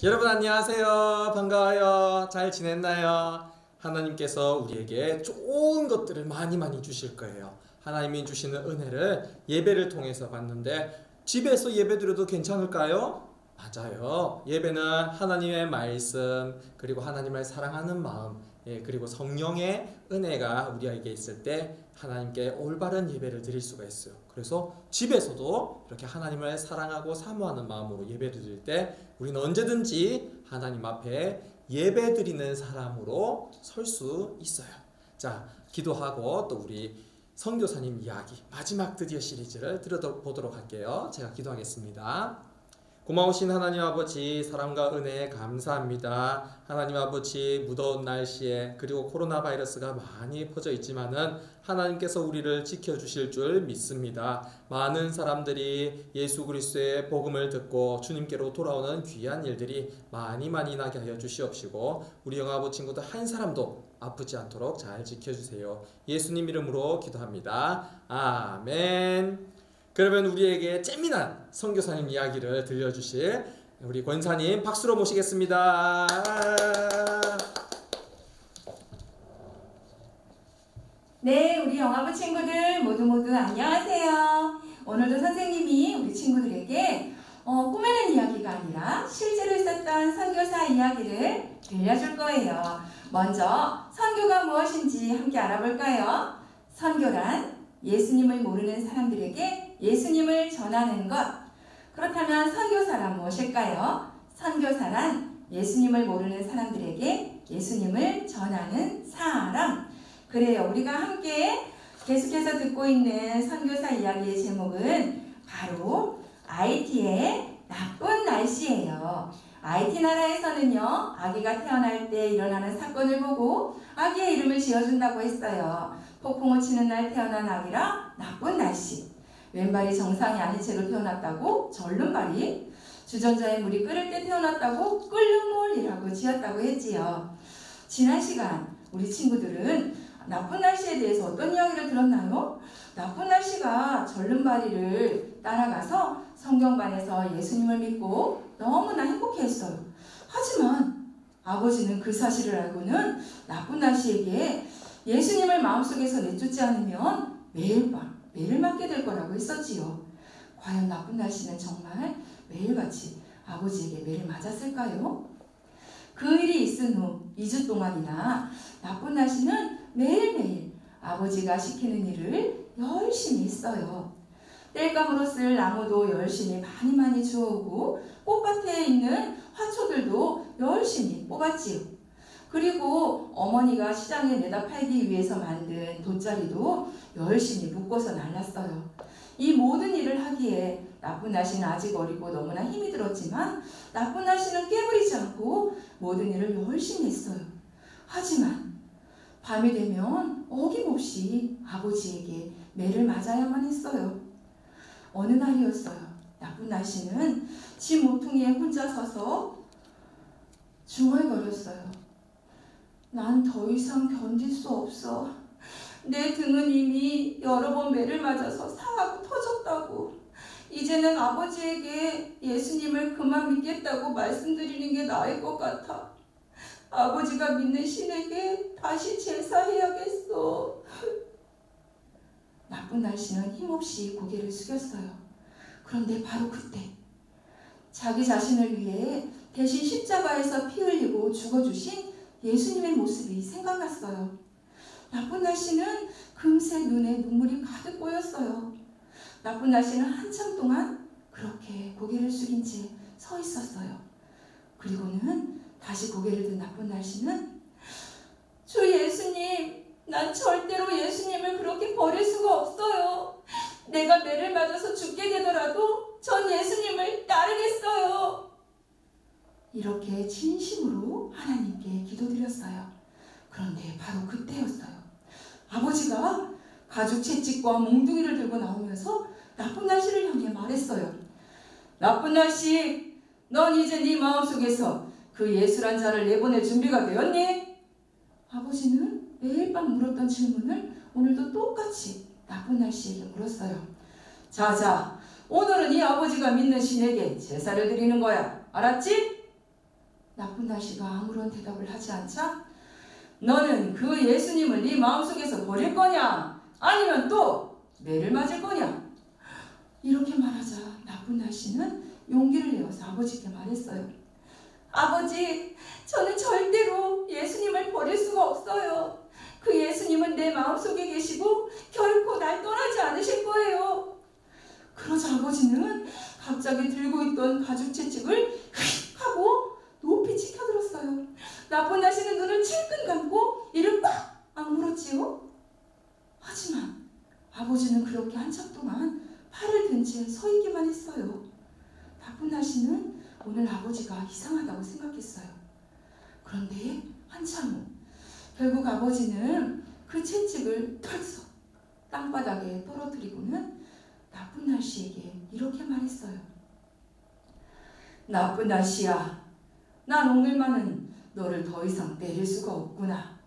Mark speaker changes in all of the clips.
Speaker 1: 여러분 안녕하세요. 반가워요. 잘 지냈나요? 하나님께서 우리에게 좋은 것들을 많이 주실 거예요. 하나님이 주시는 은혜를 예배를 통해서 받는데 집에서 예배드려도 괜찮을까요? 맞아요. 예배는 하나님의 말씀, 그리고 하나님을 사랑하는 마음, 그리고 성령의 은혜가 우리에게 있을 때 하나님께 올바른 예배를 드릴 수가 있어요. 그래서 집에서도 이렇게 하나님을 사랑하고 사모하는 마음으로 예배를 드릴 때 우리는 언제든지 하나님 앞에 예배 드리는 사람으로 설 수 있어요. 자, 기도하고 또 우리 선교사님 이야기 마지막 드디어 시리즈를 들어보도록 할게요. 제가 기도하겠습니다. 고마우신 하나님 아버지, 사랑과 은혜에 감사합니다. 하나님 아버지, 무더운 날씨에 그리고 코로나 바이러스가 많이 퍼져 있지만은 하나님께서 우리를 지켜주실 줄 믿습니다. 많은 사람들이 예수 그리스도의 복음을 듣고 주님께로 돌아오는 귀한 일들이 많이 나게 하여 주시옵시고 우리 영아부 친구들 한 사람도 아프지 않도록 잘 지켜주세요. 예수님 이름으로 기도합니다. 아멘. 그러면 우리에게 재미난 선교사님 이야기를 들려주실 우리 권사님 박수로 모시겠습니다.
Speaker 2: 네, 우리 영아부 친구들 모두 안녕하세요. 오늘도 선생님이 우리 친구들에게 꾸며낸 이야기가 아니라 실제로 있었던 선교사 이야기를 들려줄 거예요. 먼저 선교가 무엇인지 함께 알아볼까요? 선교란 예수님을 모르는 사람들에게 예수님을 전하는 것. 그렇다면 선교사란 무엇일까요? 선교사란 예수님을 모르는 사람들에게 예수님을 전하는 사람. 그래요. 우리가 함께 계속해서 듣고 있는 선교사 이야기의 제목은 바로 IT의 나쁜 날씨예요. IT 나라에서는요, 아기가 태어날 때 일어나는 사건을 보고 아기의 이름을 지어준다고 했어요. 폭풍우 치는 날 태어난 아기라 나쁜 날씨. 왼발이 정상이 아닌 채로 태어났다고 절름발이, 주전자에 물이 끓을 때 태어났다고 끓는물이라고 지었다고 했지요. 지난 시간 우리 친구들은 나쁜 날씨에 대해서 어떤 이야기를 들었나요? 나쁜 날씨가 절름발이를 따라가서 성경반에서 예수님을 믿고 너무나 행복해했어요. 하지만 아버지는 그 사실을 알고는 나쁜 날씨에게 예수님을 마음속에서 내쫓지 않으면 매일 밤 매를 맞게 될 거라고 했었지요. 과연 나쁜 날씨는 정말 매일같이 아버지에게 매를 맞았을까요? 그 일이 있은 후 2주 동안이나 나쁜 날씨는 매일매일 아버지가 시키는 일을 열심히 했어요. 땔감으로 쓸 나무도 열심히 많이 주워오고 꽃밭에 있는 화초들도 열심히 뽑았지요. 그리고 어머니가 시장에 내다 팔기 위해서 만든 돗자리도 열심히 묶어서 날랐어요. 이 모든 일을 하기에 나쁜 날씨는 아직 어리고 너무나 힘이 들었지만 나쁜 날씨는 깨부리지 않고 모든 일을 열심히 했어요. 하지만 밤이 되면 어김없이 아버지에게 매를 맞아야만 했어요. 어느 날이었어요. 나쁜 날씨는 집 모퉁이에 혼자 서서 중얼거렸어요. 난 더 이상 견딜 수 없어. 내 등은 이미 여러 번 매를 맞아서 상하고 터졌다고. 이제는 아버지에게 예수님을 그만 믿겠다고 말씀드리는 게 나을 것 같아. 아버지가 믿는 신에게 다시 제사해야겠어. 나쁜 날씨는 힘없이 고개를 숙였어요. 그런데 바로 그때 자기 자신을 위해 대신 십자가에서 피 흘리고 죽어주신 예수님의 모습이 생각났어요. 나쁜 날씨는 금세 눈에 눈물이 가득 고였어요. 나쁜 날씨는 한참 동안 그렇게 고개를 숙인 채 서 있었어요. 그리고는 다시 고개를 든 나쁜 날씨는 주 예수님, 난 절대로 예수님을 그렇게 버릴 수가 없어요. 내가 매를 맞아서 죽게 되더라도 전 예수님을 따르겠어요. 이렇게 진심으로 하나님께 기도드렸어요. 그런데 바로 그때였어요. 아버지가 가죽 채찍과 몽둥이를 들고 나오면서 나쁜 날씨를 향해 말했어요. 나쁜 날씨, 넌 이제 네 마음속에서 그 예수란 자를 내보낼 준비가 되었니? 아버지는 매일 밤 물었던 질문을 오늘도 똑같이 나쁜 날씨에게 물었어요. 자자, 오늘은 이 아버지가 믿는 신에게 제사를 드리는 거야. 알았지? 나쁜 날씨가 아무런 대답을 하지 않자 너는 그 예수님을 네 마음속에서 버릴 거냐? 아니면 또 매를 맞을 거냐? 이렇게 말하자 나쁜 날씨는 용기를 내어서 아버지께 말했어요. 아버지, 저는 절대로 예수님을 버릴 수가 없어요. 그 예수님은 내 마음속에 계시고 결코 날 떠나지 않으실 거예요. 그러자 아버지는 갑자기 들고 있던 가죽 채찍을 휙 하고 높이 치켜들었어요. 나쁜 날씨는 눈을 찔끔 감고 이를 꽉 악물었지요. 하지만 아버지는 그렇게 한참 동안 팔을 든 채 서 있기만 했어요. 나쁜 날씨는 오늘 아버지가 이상하다고 생각했어요. 그런데 한참 후 결국 아버지는 그 채찍을 털썩 땅바닥에 떨어뜨리고는 나쁜 날씨에게 이렇게 말했어요. 나쁜 날씨야, 난 오늘만은 너를 더 이상 때릴 수가 없구나.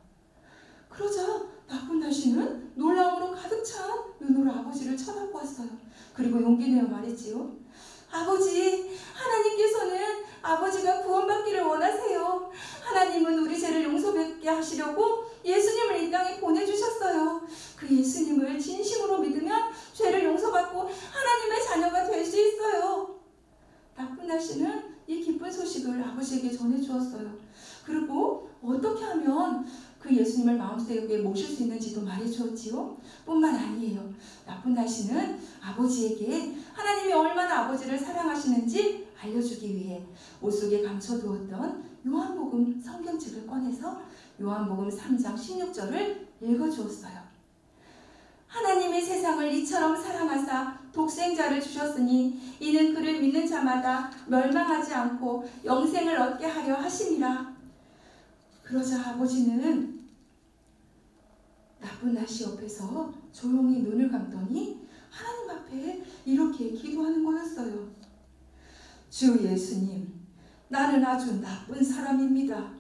Speaker 2: 그러자 나쁜 날씨는 놀라움으로 가득 찬 눈으로 아버지를 쳐다보았어요. 그리고 용기 내어 말했지요. 아버지, 하나님께서는 아버지가 구원받기를 원하세요. 하나님은 우리 죄를 용서받게 하시려고 예수님을 이 땅에 보내주셨어요. 그 예수님을 진심으로 믿으면 죄를 용서받고 하나님의 자녀가 될 수 있어요. 나쁜 날씨는 이 기쁜 소식을 아버지에게 전해주었어요. 그리고 어떻게 하면 그 예수님을 마음속에 모실 수 있는지도 말해주었지요. 뿐만 아니에요. 나쁜 날씨는 아버지에게 하나님이 얼마나 아버지를 사랑하시는지 알려주기 위해 옷 속에 감춰두었던 요한복음 성경책을 꺼내서 요한복음 3장 16절을 읽어주었어요. 하나님이 세상을 이처럼 사랑하사 독생자를 주셨으니 이는 그를 믿는 자마다 멸망하지 않고 영생을 얻게 하려 하심이라. 그러자 아버지는 나쁜 날씨 옆에서 조용히 눈을 감더니 하나님 앞에 이렇게 기도하는 거였어요. 주 예수님, 나는 아주 나쁜 사람입니다.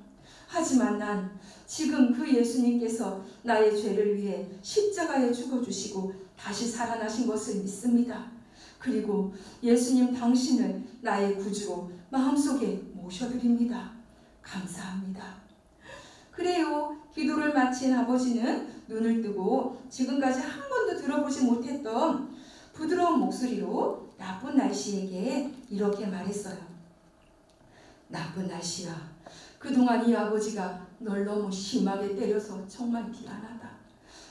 Speaker 2: 하지만 난 지금 그 예수님께서 나의 죄를 위해 십자가에 죽어주시고 다시 살아나신 것을 믿습니다. 그리고 예수님 당신을 나의 구주로 마음속에 모셔드립니다. 감사합니다. 그래요. 기도를 마친 아버지는 눈을 뜨고 지금까지 한 번도 들어보지 못했던 부드러운 목소리로 나쁜 날씨에게 이렇게 말했어요. 나쁜 날씨야, 그동안 이 아버지가 널 너무 심하게 때려서 정말 미안하다.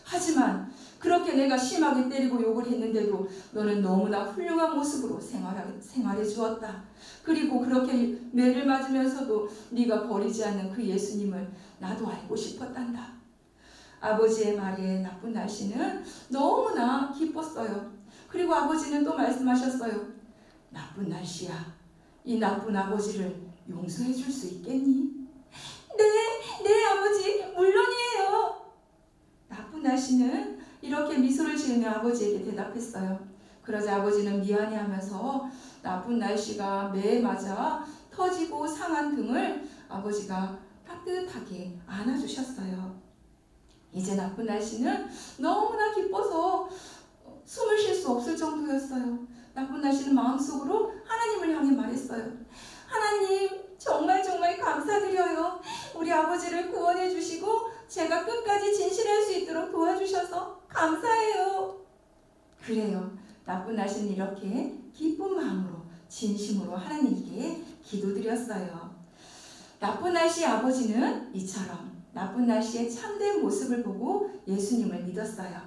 Speaker 2: 하지만 그렇게 내가 심하게 때리고 욕을 했는데도 너는 너무나 훌륭한 모습으로 생활해 주었다. 그리고 그렇게 매를 맞으면서도 네가 버리지 않는 그 예수님을 나도 알고 싶었단다. 아버지의 말에 나쁜 날씨는 너무나 기뻤어요. 그리고 아버지는 또 말씀하셨어요. 나쁜 날씨야, 이 나쁜 아버지를 용서해 줄 수 있겠니? 네 아버지, 물론이에요. 나쁜 날씨는 이렇게 미소를 지으며 아버지에게 대답했어요. 그러자 아버지는 미안해하면서 나쁜 날씨가 매에 맞아 터지고 상한 등을 아버지가 따뜻하게 안아주셨어요. 이제 나쁜 날씨는 너무나 기뻐서 숨을 쉴 수 없을 정도였어요. 나쁜 날씨는 마음속으로 하나님을 향해 말했어요. 하나님, 정말 감사드려요. 우리 아버지를 구원해 주시고 제가 끝까지 진실할 수 있도록 도와주셔서 감사해요. 그래요. 나쁜 날씨는 이렇게 기쁜 마음으로 진심으로 하나님께 기도드렸어요. 나쁜 날씨의 아버지는 이처럼 나쁜 날씨의 참된 모습을 보고 예수님을 믿었어요.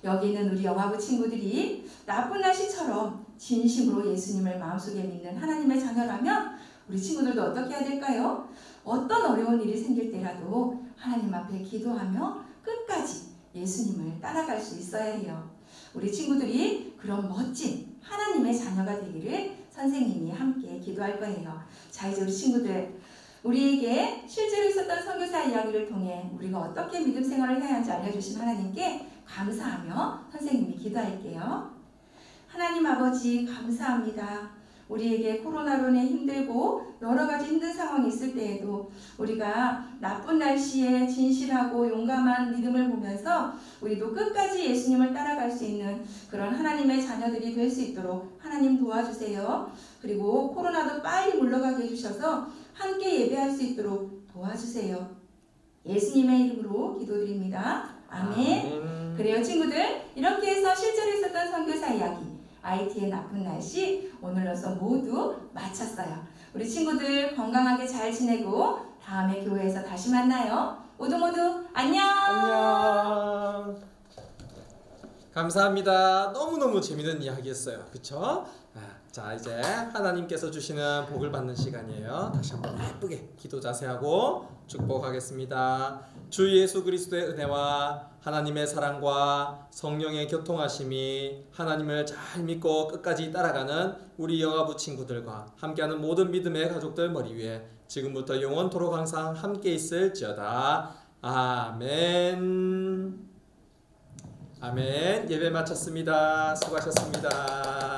Speaker 2: 여기 있는 우리 영화부 친구들이 나쁜 날씨처럼 진심으로 예수님을 마음속에 믿는 하나님의 자녀라면 우리 친구들도 어떻게 해야 될까요? 어떤 어려운 일이 생길 때라도 하나님 앞에 기도하며 끝까지 예수님을 따라갈 수 있어야 해요. 우리 친구들이 그런 멋진 하나님의 자녀가 되기를 선생님이 함께 기도할 거예요. 자, 이제 우리 친구들, 우리에게 실제로 있었던 선교사 이야기를 통해 우리가 어떻게 믿음 생활을 해야 하는지 알려주신 하나님께 감사하며 선생님이 기도할게요. 하나님 아버지, 감사합니다. 우리에게 코로나로 인해 힘들고 여러 가지 힘든 상황이 있을 때에도 우리가 나쁜 날씨에 진실하고 용감한 믿음을 보면서 우리도 끝까지 예수님을 따라갈 수 있는 그런 하나님의 자녀들이 될 수 있도록 하나님 도와주세요. 그리고 코로나도 빨리 물러가게 해주셔서 함께 예배할 수 있도록 도와주세요. 예수님의 이름으로 기도드립니다. 아멘. 그래요 친구들, 이렇게 해서 실제로 있었던 선교사 이야기 IT의 나쁜 날씨 오늘로써 모두 마쳤어요. 우리 친구들 건강하게 잘 지내고 다음에 교회에서 다시 만나요. 모두 안녕.
Speaker 1: 안녕. 감사합니다. 너무너무 재밌는 이야기였어요. 그쵸? 자, 이제 하나님께서 주시는 복을 받는 시간이에요. 다시 한번 예쁘게 기도 자세하고 축복하겠습니다. 주 예수 그리스도의 은혜와 하나님의 사랑과 성령의 교통하심이 하나님을 잘 믿고 끝까지 따라가는 우리 영아부 친구들과 함께하는 모든 믿음의 가족들 머리 위에 지금부터 영원토록 항상 함께 있을지어다. 아멘. 아멘. 예배 마쳤습니다. 수고하셨습니다.